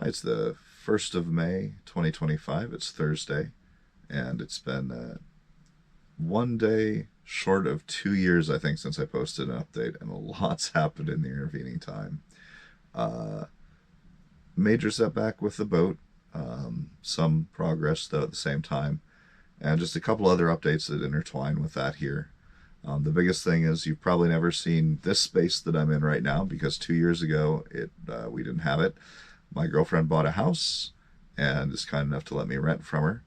It's the 1st of May, 2025. It's Thursday, and it's been one day short of 2 years, I think, since I posted an update, and a lot's happened in the intervening time. Uh, Major setback with the boat, some progress, though, at the same time, and just a couple other updates that intertwine with that here. The biggest thing is you've probably never seen this space that I'm in right now, because 2 years ago we didn't have it. My girlfriend bought a house and is kind enough to let me rent from her,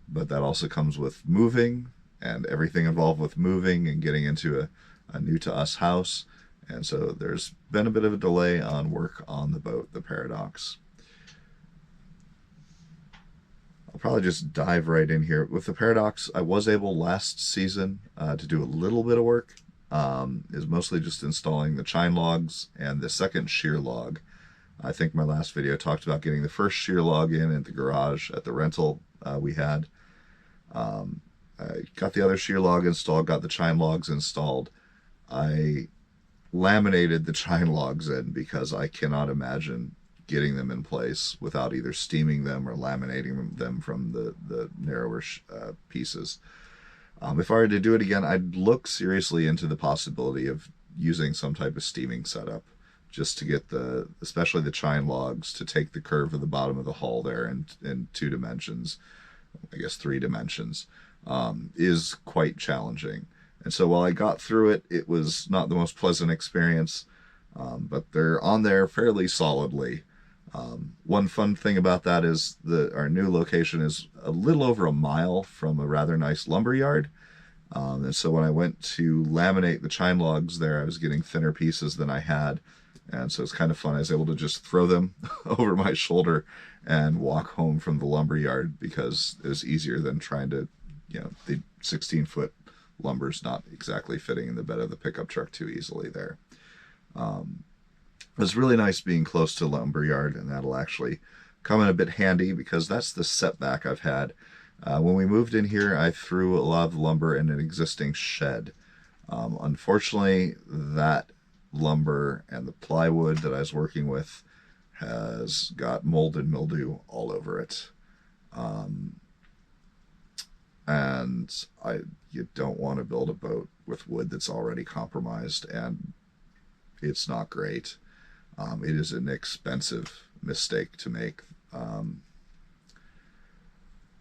but that also comes with moving and everything involved with moving and getting into a new to us house. And so there's been a bit of a delay on work on the boat, the Paradox. I'll probably just dive right in here. With the Paradox, I was able last season to do a little bit of work. Is mostly just installing the chine logs and the second shear log. I think my last video talked about getting the first shear log in at the garage at the rental we had. I got the other shear log installed, got the chine logs installed. I laminated the chine logs in because I cannot imagine getting them in place without either steaming them or laminating them from the narrower pieces. If I were to do it again, I'd look seriously into the possibility of using some type of steaming setup just to get especially the chine logs to take the curve of the bottom of the hull there in 2 dimensions, I guess 3 dimensions, is quite challenging. And so while I got through it, it was not the most pleasant experience, but they're on there fairly solidly. One fun thing about that is our new location is a little over a mile from a rather nice lumber yard. And so when I went to laminate the chine logs there, I was getting thinner pieces than I had. And so it's kind of fun. I was able to just throw them over my shoulder and walk home from the lumber yard, because it was easier than trying to, the 16-foot lumber's not exactly fitting in the bed of the pickup truck too easily there. It's really nice being close to lumberyard, and that'll actually come in a bit handy because that's the setback I've had. When we moved in here, I threw a lot of lumber in an existing shed. Unfortunately, that lumber and the plywood that I was working with has got mold and mildew all over it. And you don't want to build a boat with wood that's already compromised, and it's not great. It is an expensive mistake to make.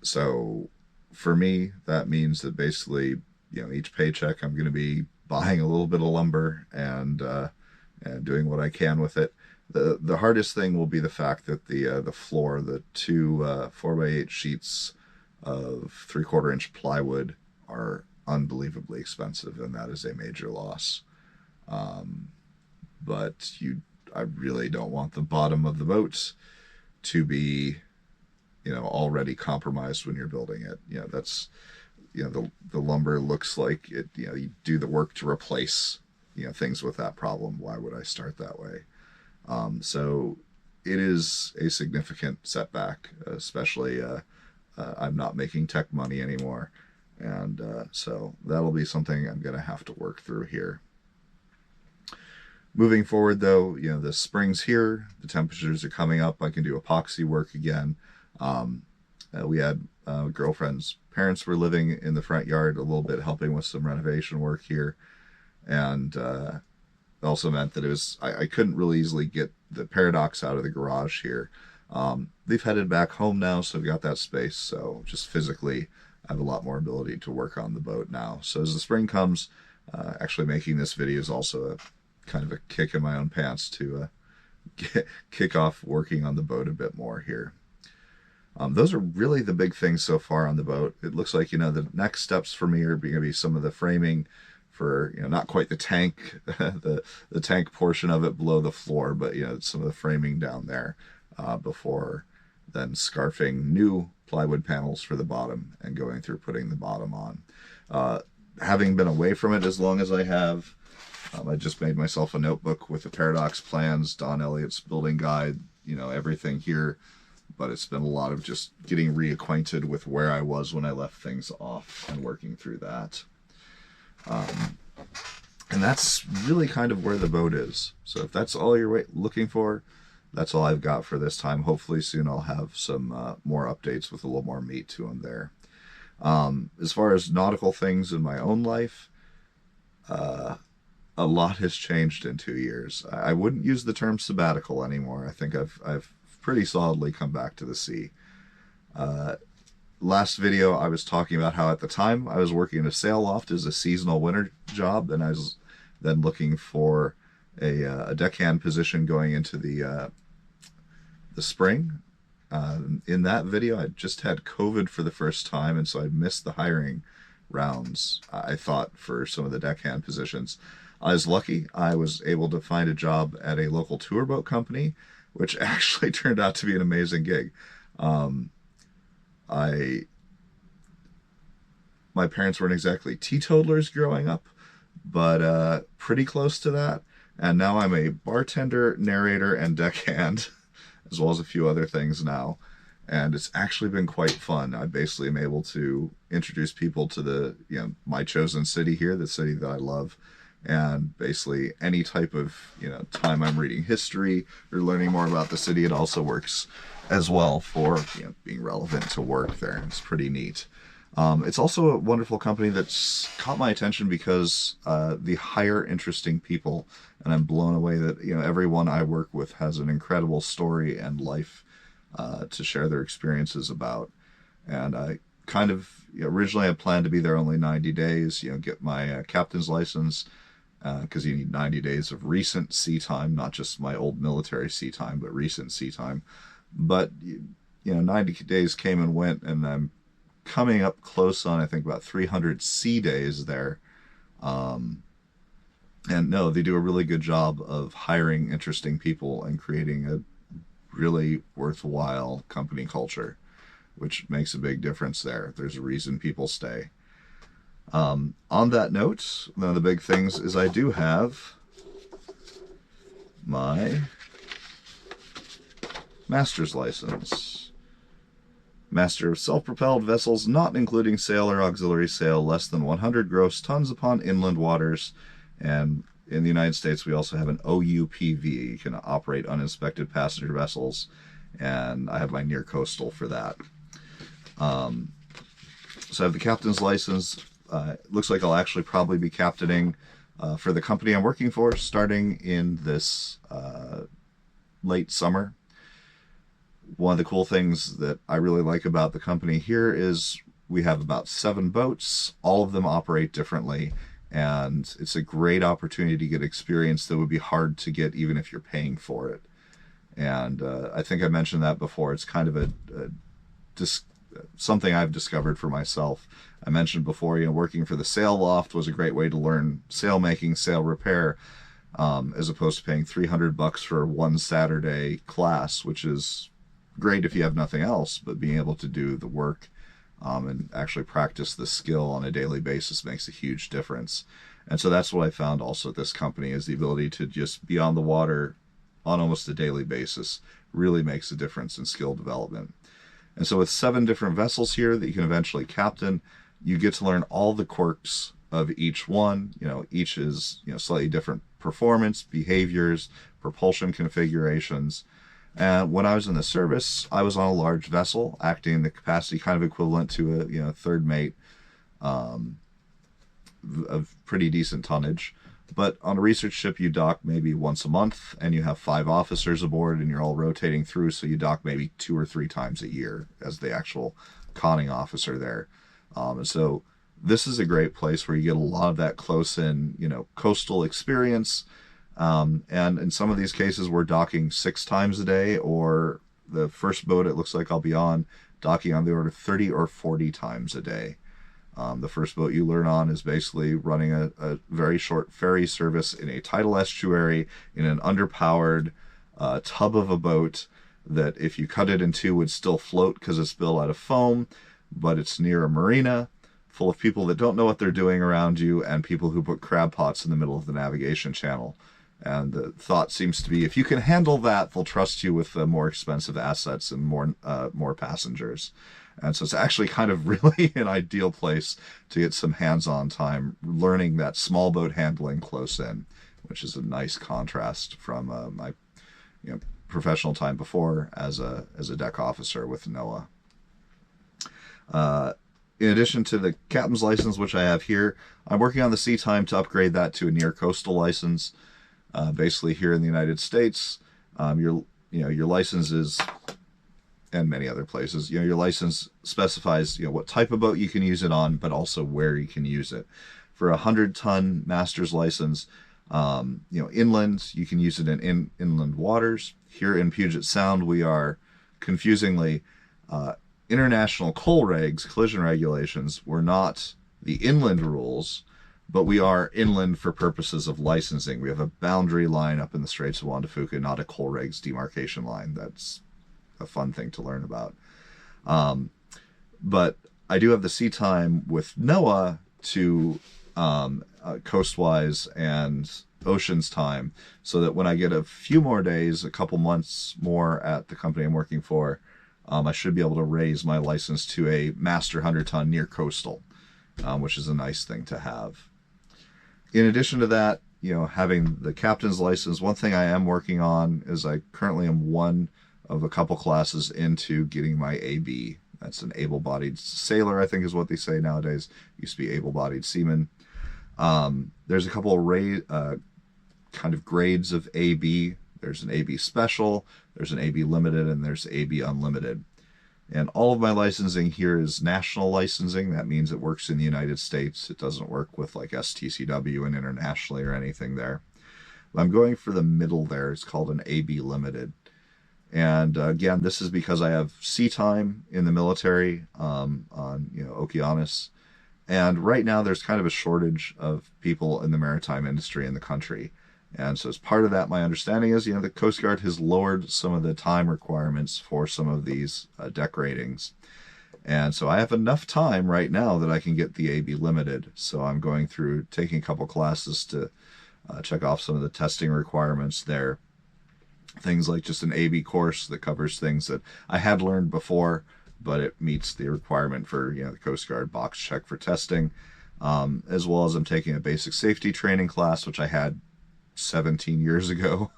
So for me, that means that basically, each paycheck I'm going to be buying a little bit of lumber and doing what I can with it. The hardest thing will be the fact that the floor, the 2 4x8 sheets of 3/4 inch plywood are unbelievably expensive, and that is a major loss. But I really don't want the bottom of the boat to be, already compromised when you're building it. That's, the lumber looks like it, you do the work to replace, things with that problem. Why would I start that way? So it is a significant setback, especially, I'm not making tech money anymore. And so that'll be something I'm going to have to work through here. Moving forward, though, the spring's here, the temperatures are coming up. I can do epoxy work again. We had girlfriend's parents were living in the front yard a little bit, helping with some renovation work here, and also meant that I couldn't really easily get the Paradox out of the garage here. They've headed back home now, so I've got that space. So just physically, I have a lot more ability to work on the boat now. So as the spring comes, actually making this video is also a kind of a kick in my own pants to kick off working on the boat a bit more here. Those are really the big things so far on the boat. It looks like, the next steps for me are going to be some of the framing for, not quite the tank, the tank portion of it below the floor, but, some of the framing down there before then scarfing new plywood panels for the bottom and going through putting the bottom on. Having been away from it as long as I have, I just made myself a notebook with the Paradox plans, Don Elliott's building guide, everything here. But it's been a lot of just getting reacquainted with where I was when I left things off and working through that. And that's really kind of where the boat is. So if that's all you're looking for, that's all I've got for this time. Hopefully soon I'll have some more updates with a little more meat to them there. As far as nautical things in my own life, a lot has changed in 2 years. I wouldn't use the term sabbatical anymore. I think I've pretty solidly come back to the sea. Last video I was talking about how at the time I was working in a sail loft as a seasonal winter job, and I was then looking for a deckhand position going into the spring. In that video, I just had COVID for the first time, and so I missed the hiring rounds, I thought, for some of the deckhand positions. I was lucky. I was able to find a job at a local tour boat company, which actually turned out to be an amazing gig. My parents weren't exactly teetotalers growing up, but pretty close to that. And now I'm a bartender, narrator, and deckhand, as well as a few other things now. And it's actually been quite fun. I basically am able to introduce people to my chosen city here, the city that I love. And basically any type of, time I'm reading history or learning more about the city, it also works as well for, being relevant to work there. It's pretty neat. It's also a wonderful company that's caught my attention because they hire interesting people, and I'm blown away that everyone I work with has an incredible story and life to share their experiences about. And I kind of originally I planned to be there only 90 days, get my captain's license, because you need 90 days of recent sea time, not just my old military sea time, but recent sea time. But 90 days came and went, and I'm coming up close on, I think, about 300 sea days there. And no, they do a really good job of hiring interesting people and creating a really worthwhile company culture, which makes a big difference there. There's a reason people stay. On that note, one of the big things is I do have my master's license. Master of self-propelled vessels, not including sail or auxiliary sail, less than 100 gross tons upon inland waters. And in the United States, we also have an OUPV. You can operate uninspected passenger vessels, and I have my near coastal for that. So I have the captain's license. It looks like I'll actually probably be captaining for the company I'm working for starting in this late summer. One of the cool things that I really like about the company here is we have about 7 boats. All of them operate differently, and it's a great opportunity to get experience that would be hard to get even if you're paying for it. And I think I mentioned that before. It's kind of something I've discovered for myself. I mentioned before, working for the sail loft was a great way to learn sail making, sail repair, as opposed to paying $300 for one Saturday class, which is great if you have nothing else, but being able to do the work and actually practice the skill on a daily basis makes a huge difference. And so that's what I found also at this company, is the ability to just be on the water on almost a daily basis really makes a difference in skill development. And so with 7 different vessels here that you can eventually captain, you get to learn all the quirks of each one. Each is slightly different performance, behaviors, propulsion configurations. And when I was in the service, I was on a large vessel, acting in the capacity kind of equivalent to a third mate of pretty decent tonnage. But on a research ship, you dock maybe once a month, and you have 5 officers aboard, and you're all rotating through, so you dock maybe 2 or 3 times a year as the actual conning officer there. And so this is a great place where you get a lot of that close-in, coastal experience. And in some of these cases, we're docking 6 times a day, or the first boat it looks like I'll be on, docking on the order of 30 or 40 times a day. The first boat you learn on is basically running a very short ferry service in a tidal estuary in an underpowered tub of a boat that, if you cut it in two, would still float because it's built out of foam, but it's near a marina full of people that don't know what they're doing around you, and people who put crab pots in the middle of the navigation channel. And the thought seems to be, if you can handle that, they'll trust you with more expensive assets and more passengers. And so it's actually kind of really an ideal place to get some hands-on time learning that small boat handling close in, which is a nice contrast from my professional time before as a deck officer with NOAA. In addition to the captain's license, which I have here, I'm working on the sea time to upgrade that to a near coastal license. Basically, here in the United States, your license is, and many other places, your license specifies what type of boat you can use it on, but also where you can use it. For a 100-ton master's license, inland, you can use it in inland waters. Here in Puget Sound, we are confusingly international coal regs, collision regulations, were not the inland rules, but we are inland for purposes of licensing. We have a boundary line up in the Straits of Juan de Fuca, not a coal regs demarcation line. That's a fun thing to learn about. But I do have the sea time with NOAA to coastwise and oceans time, so that when I get a few more days, a couple months more at the company I'm working for, I should be able to raise my license to a master 100-ton near coastal, which is a nice thing to have. In addition to that, having the captain's license, one thing I am working on is I currently am one of a couple classes into getting my AB. That's an able-bodied sailor, I think is what they say nowadays. Used to be able-bodied seaman. There's a couple of kind of grades of AB. There's an AB Special, there's an AB Limited, and there's AB Unlimited. And all of my licensing here is national licensing. That means it works in the United States. It doesn't work with like STCW and internationally or anything there. But I'm going for the middle there. It's called an AB Limited. And again, this is because I have sea time in the military on Okeanos. And right now there's kind of a shortage of people in the maritime industry in the country. And so as part of that, my understanding is, the Coast Guard has lowered some of the time requirements for some of these deck ratings. And so I have enough time right now that I can get the AB Limited. So I'm going through taking a couple classes to check off some of the testing requirements there. Things like just an AB course that covers things that I had learned before, but it meets the requirement for the Coast Guard box check for testing. As well as I'm taking a basic safety training class, which I had 17 years ago,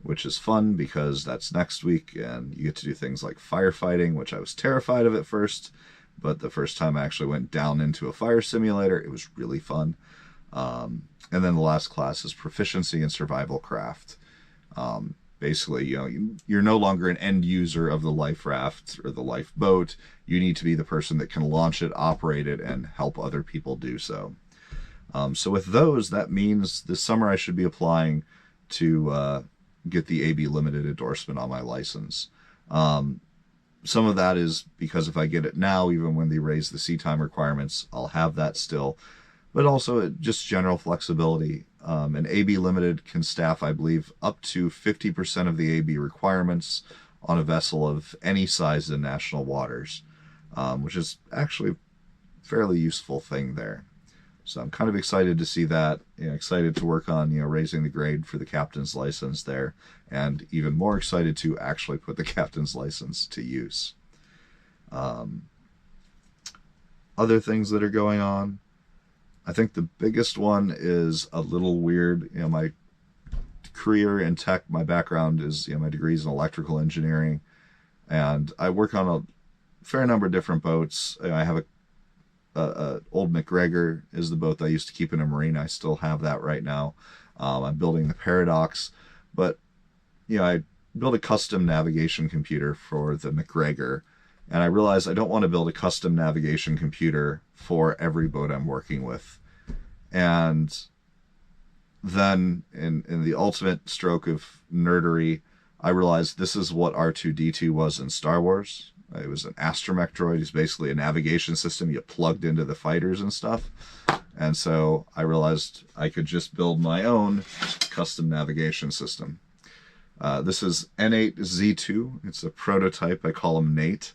which is fun because that's next week, and you get to do things like firefighting, which I was terrified of at first, but the first time I actually went down into a fire simulator, it was really fun. And then the last class is proficiency in survival craft. Basically, you're no longer an end user of the life raft or the lifeboat. You need to be the person that can launch it, operate it, and help other people do so. So with those, that means this summer I should be applying to get the AB Limited endorsement on my license. Some of that is because if I get it now, even when they raise the sea time requirements, I'll have that still. But also just general flexibility. An AB Limited can staff, I believe, up to 50% of the AB requirements on a vessel of any size in national waters, which is actually a fairly useful thing there. So I'm kind of excited to see that, excited to work on, raising the grade for the captain's license there, and even more excited to actually put the captain's license to use. Other things that are going on, I think the biggest one is a little weird. My career in tech, my background is, my degree is in electrical engineering, and I work on a fair number of different boats. I have a old McGregor is the boat that I used to keep in a marina. I still have that right now. I'm building the Paradox, but I built a custom navigation computer for the McGregor, and I realized I don't want to build a custom navigation computer for every boat I'm working with. And then in the ultimate stroke of nerdery, I realized this is what R2-D2 was in Star Wars. It was an astromech droid. It's basically a navigation system you plugged into the fighters and stuff. And so I realized I could just build my own custom navigation system. This is N8Z2. It's a prototype. I call him Nate.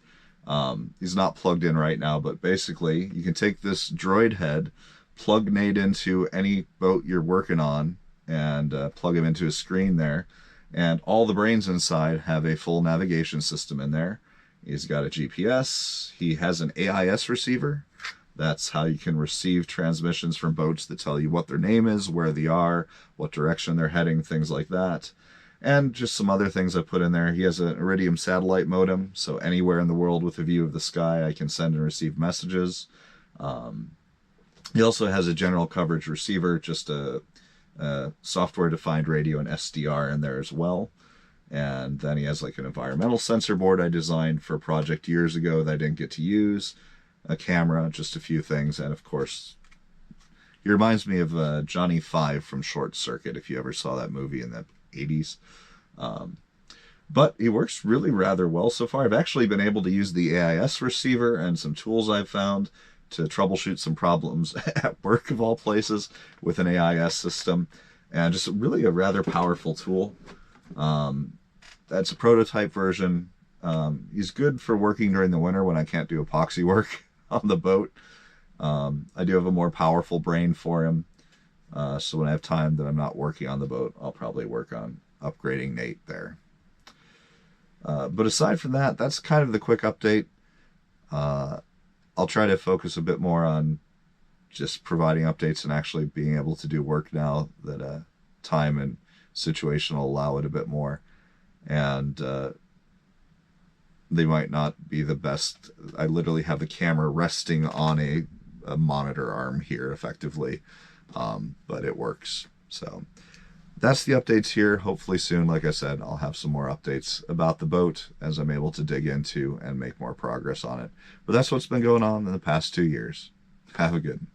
He's not plugged in right now, but basically you can take this droid head, plug Nate into any boat you're working on, and plug him into a screen there. And all the brains inside have a full navigation system in there. He's got a GPS. He has an AIS receiver. That's how you can receive transmissions from boats that tell you what their name is, where they are, what direction they're heading, things like that. And just some other things I put in there. He has an Iridium satellite modem, so anywhere in the world with a view of the sky, I can send and receive messages. He also has a general coverage receiver, just a software-defined radio and SDR in there as well. And then he has like an environmental sensor board I designed for a project years ago that I didn't get to use, a camera, just a few things, and of course, he reminds me of Johnny Five from Short Circuit, if you ever saw that movie in the 80s. But he works really rather well so far. I've actually been able to use the AIS receiver and some tools I've found to troubleshoot some problems at work, of all places, with an AIS system. And just really a rather powerful tool. That's a prototype version. He's good for working during the winter when I can't do epoxy work on the boat. I do have a more powerful brain for him. So when I have time that I'm not working on the boat, I'll probably work on upgrading Nate there. But aside from that, that's kind of the quick update. I'll try to focus a bit more on just providing updates and actually being able to do work now that time and situation will allow it a bit more. And they might not be the best. I literally have the camera resting on a monitor arm here effectively, but it works. So that's the updates here. Hopefully soon, like I said, I'll have some more updates about the boat as I'm able to dig into and make more progress on it. But that's what's been going on in the past 2 years. Have a good one.